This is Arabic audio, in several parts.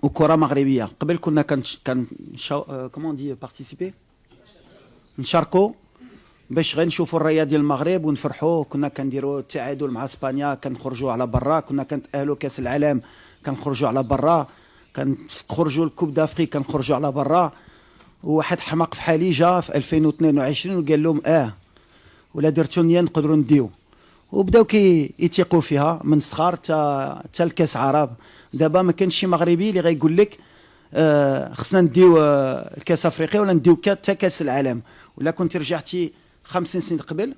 وكره مغربيه. قبل كنا كان كومون دي بارتيسيبي، نشاركوا باش غير نشوفوا الرايه ديال المغرب ونفرحوا. كنا كنديروا التعادل مع اسبانيا كنخرجوا على برا، كنا كنتاهلوا كاس العالم كنخرجوا على برا، كنخرجوا الكوب دافريك كنخرجوا على برا. وواحد حماق في حالي جا في 2022 وقال لهم ولا درتو نيا نقدروا نديو، وبداو يثيقوا فيها من الصغار حتى الكاس عرب. دابا ما كانش شي مغربي اللي غيقول لك خصنا نديو الكاس افريقيا ولا نديو حتى كاس العالم. ولا كنت رجعتي 5 سنين قبل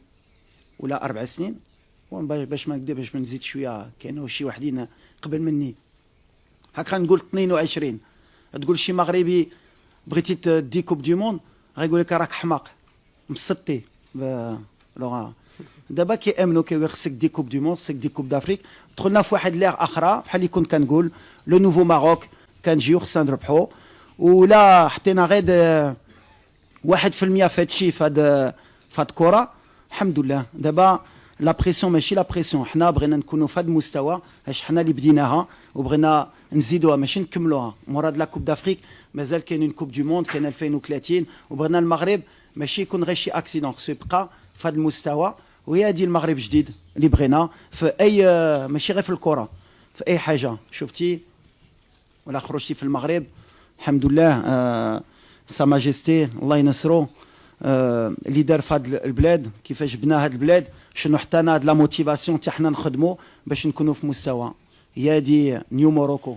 ولا 4 سنين، باش ما نكذب باش ما نزيد شويه، كانوا شي وحدين قبل مني هاك غنقول 22 تقول شي مغربي بغيتي تدي كوب دي موند غيقول لك راك حماق مسطي. دابا كيامنوا كيقول خصك دي كوب دي موند، خصك دي كوب دافريك. دخلنا في واحد ليغ اخرى بحال اللي كنت كنقول لو نوفو ماروك كنجيو خصنا نربحو. ولا حطينا غير 1% في هادشي في هاد الكره الحمد لله. دابا لا بريسيون ماشي لا بريسيون، حنا بغينا نكونوا في هاد المستوى، اش حنا اللي بديناها وبغينا نزيدوها ماشي نكملوها. مراد لا كوب دافريك مازال كاينين كوب دو موند كاين 2030، وبغينا المغرب ماشي يكون غير شي اكسيدون، خصو يبقى في هاد المستوى. وهي هادي المغرب جديد اللي بغينا في اي، ماشي غير في الكره، في اي حاجه. شفتي ولا خرجتي في المغرب الحمد لله. سا ماجيستي الله ينصرو اللي دار في هاد البلاد، كيفاش بنا هاد البلاد، شنو حطانا هاد لا موتيفاسيون حتى حنا نخدموا باش نكونوا في مستوى. هي هادي نيو موروكو.